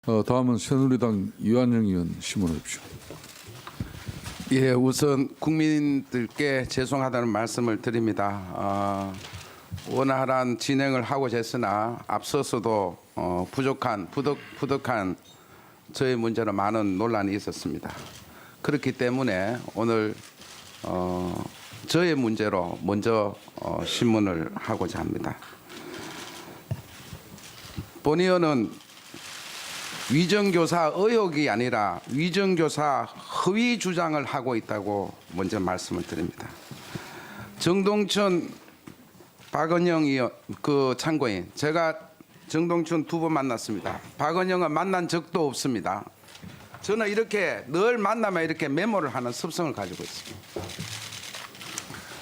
다음은 새누리당 이완영 의원 신문해 주십시오. 예, 우선 국민들께 죄송하다는 말씀을 드립니다. 원활한 진행을 하고 있으나 앞서서도 부득한 저의 문제로 많은 논란이 있었습니다. 그렇기 때문에 오늘 저의 문제로 먼저 신문을 하고자 합니다. 본 의원은 위정교사 의혹이 아니라 위정교사 허위 주장을 하고 있다고 먼저 말씀을 드립니다. 정동춘 박은영 의원 참고인, 제가 정동춘 2번 만났습니다. 박은영은 만난 적도 없습니다. 저는 이렇게 늘 만나면 이렇게 메모를 하는 습성을 가지고 있습니다.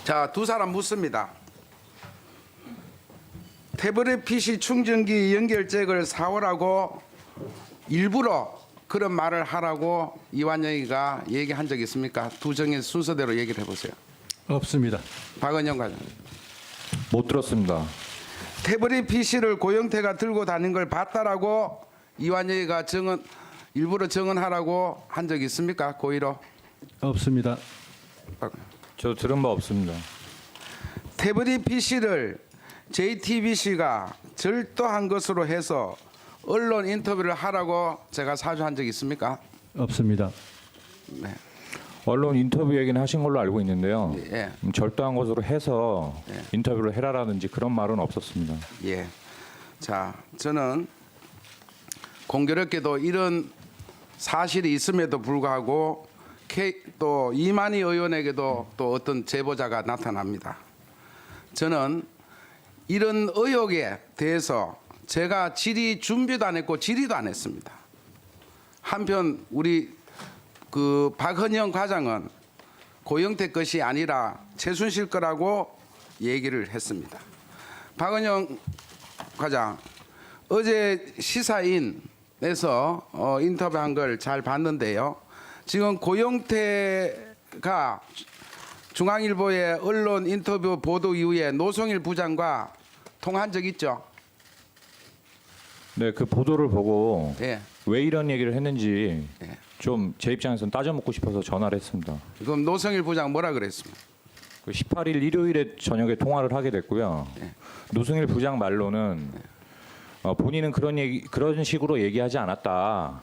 자, 두 사람 묻습니다. 태블릿 PC 충전기 연결잭을 사오라고 일부러 그런 말을 하라고 이완영이가 얘기한 적 있습니까? 두 정의 순서대로 얘기를 해보세요. 없습니다. 박은영 과장. 못 들었습니다. 태블릿 PC를 고영태가 들고 다닌 걸 봤다라고 이완영이가 일부러 증언하라고 한 적 있습니까? 고의로? 없습니다. 저 들은 바 없습니다. 태블릿 PC를 JTBC가 절도한 것으로 해서 언론 인터뷰를 하라고 제가 사주한 적 있습니까? 없습니다. 네. 언론 인터뷰 얘기는 하신 걸로 알고 있는데요. 예. 절도한 것으로 해서 예. 인터뷰를 해라라든지 그런 말은 없었습니다. 예. 자, 저는 공교롭게도 이런 사실이 있음에도 불구하고 또 이만희 의원에게도 또 어떤 제보자가 나타납니다. 저는 이런 의혹에 대해서 제가 질의 준비도 안 했고 질의도 안 했습니다. 한편 우리 박헌영 과장은 고영태 것이 아니라 최순실 거라고 얘기를 했습니다. 박헌영 과장, 어제 시사인에서 인터뷰한 걸 잘 봤는데요. 지금 고영태가 중앙일보의 언론 인터뷰 보도 이후에 노성일 부장과 통화한 적 있죠? 네, 그 보도를 보고 예. 왜 이런 얘기를 했는지 예. 좀 제 입장에서는 따져먹고 싶어서 전화를 했습니다. 그럼 노성일 부장 뭐라 그랬습니까? 그 18일 일요일에 저녁에 통화를 하게 됐고요. 예. 노승일 부장 말로는 본인은 그런 식으로 얘기하지 않았다.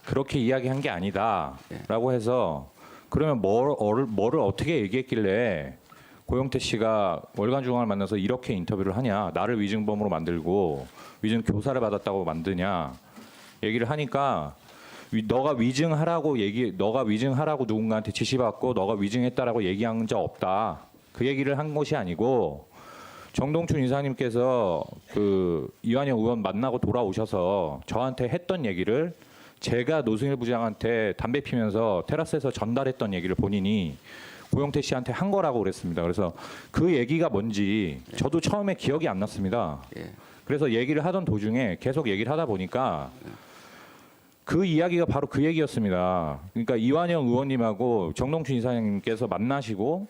그렇게 이야기한 게 아니다라고 해서 그러면 뭐를 어떻게 얘기했길래 고영태 씨가 월간 중앙을 만나서 이렇게 인터뷰를 하냐, 나를 위증범으로 만들고 위증 교사를 받았다고 만드냐 얘기를 하니까 너가 위증하라고 누군가한테 지시받고 너가 위증했다라고 얘기한 적 없다. 그 얘기를 한 것이 아니고 정동춘 이사님께서 그 이완영 의원 만나고 돌아오셔서 저한테 했던 얘기를 제가 노승일 부장한테 담배 피면서 테라스에서 전달했던 얘기를 본인이 고영태 씨한테 한 거라고 그랬습니다. 그래서 그 얘기가 뭔지 저도 처음에 기억이 안 났습니다. 그래서 얘기를 하던 도중에 계속 얘기를 하다 보니까 그 이야기가 바로 그 얘기였습니다. 그러니까 이완영 의원님하고 정동춘 이사님께서 만나시고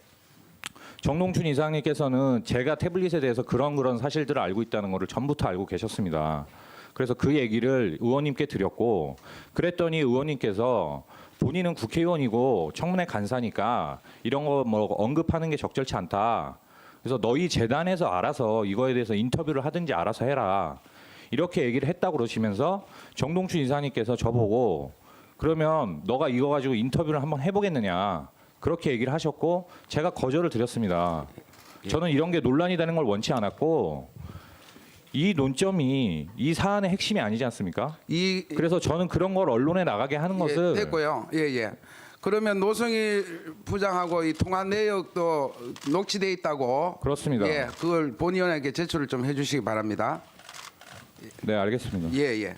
정동춘 이사님께서는 제가 태블릿에 대해서 그런 사실들을 알고 있다는 것을 전부터 알고 계셨습니다. 그래서 그 얘기를 의원님께 드렸고 그랬더니 의원님께서 본인은 국회의원이고 청문회 간사니까 이런 거 뭐 언급하는 게 적절치 않다. 그래서 너희 재단에서 알아서 이거에 대해서 인터뷰를 하든지 알아서 해라. 이렇게 얘기를 했다고 그러시면서 정동춘 이사님께서 저보고 그러면 너가 이거 가지고 인터뷰를 한번 해보겠느냐. 그렇게 얘기를 하셨고 제가 거절을 드렸습니다. 저는 이런 게 논란이 되는 걸 원치 않았고 이 논점이 이 사안의 핵심이 아니지 않습니까? 그래서 저는 그런 걸 언론에 나가게 하는 것은 됐고요. 예. 그러면 노성일 부장하고 이 통화 내역도 녹취돼 있다고. 그렇습니다. 예, 그걸 본 의원에게 제출을 좀 해주시기 바랍니다. 네, 알겠습니다. 예.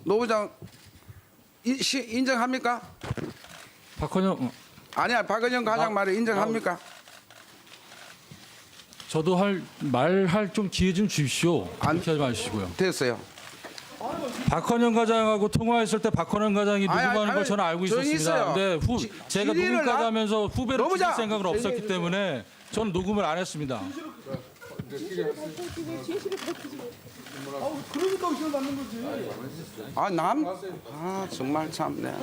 노 부장 인정합니까? 박헌영, 아니야, 박은영 과장 말을 인정합니까? 저도 말할 좀 기회 좀 주십시오. 그렇게 하지 마시고요. 됐어요. 박헌영 과장하고 통화했을 때 박헌영 과장이 누구라는 걸 저는 알고 조용히 있었습니다. 있어요. 근데 제가 질의를 누굴까 하면서 후배로 노 줄일 부장! 생각은 없었기 때문에 저는 녹음을 안 했습니다. 정말 참네.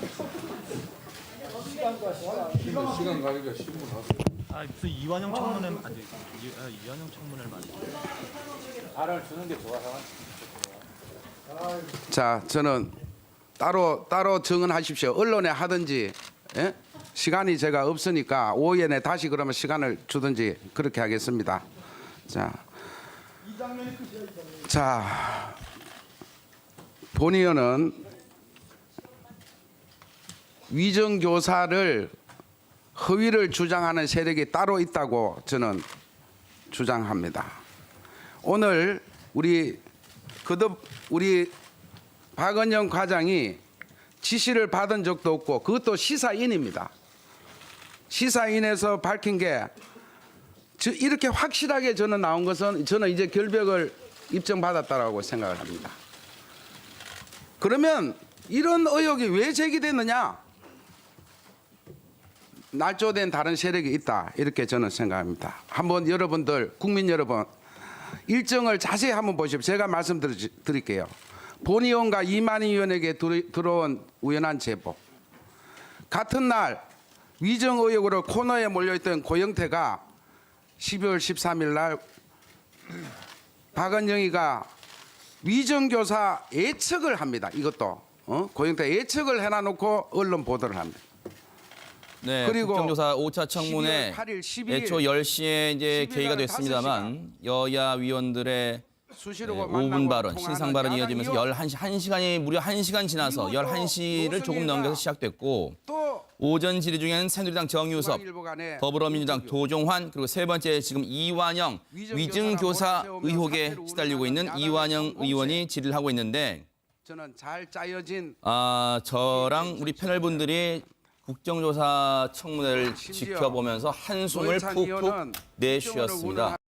시간 가니까 신문 하세요. 아 무슨 이완영 청문회 아니 이완영 청문회를 많이. 자, 저는 따로 정언하십시오. 언론에 하든지, 예? 시간이 제가 없으니까 오후에 내 다시 그러면 시간을 주든지 그렇게 하겠습니다. 자, 본 의원은 위정교사를 허위를 주장하는 세력이 따로 있다고 저는 주장합니다. 오늘 우리 박은영 과장이 지시를 받은 적도 없고 그것도 시사인입니다. 시사인에서 밝힌 게 이렇게 확실하게 저는 나온 것은 저는 이제 결백을 입증받았다라고 생각을 합니다. 그러면 이런 의혹이 왜 제기됐느냐? 날조된 다른 세력이 있다 이렇게 저는 생각합니다. 한번 여러분들 국민 여러분 일정을 자세히 한번 보십시오. 제가 말씀드릴게요. 본 의원과 이만희 의원에게 들어온 우연한 제보. 같은 날 위정 의혹으로 코너에 몰려있던 고영태가 12월 13일 날 박은영이가 위정교사 예측을 합니다. 이것도 고영태 예측을 해놔놓고 언론 보도를 합니다. 네, 그리고 국정조사 5차 청문회 8일, 12일, 애초 10시에 이제 11일 계기가 날 됐습니다만 여야 위원들의 수시로 5분 발언, 통화하는 신상 발언이 야당 이어지면서 의원, 1시간이 무려 1시간 지나서 그리고 또 11시를 조금 노승일과 넘겨서 시작됐고 또 오전 질의 중에는 새누리당 정유섭, 중앙일보 간에 더불어민주당 도종환 그리고 세 번째 지금 이완영 위증교사 의혹에 시달리고 있는 이완영 의원이 질의를 하고 있는데 저는 잘 짜여진 저랑 우리 패널분들이 국정조사 청문회를 심지어 지켜보면서 한숨을 노회찬 푹푹 의원은 내쉬었습니다.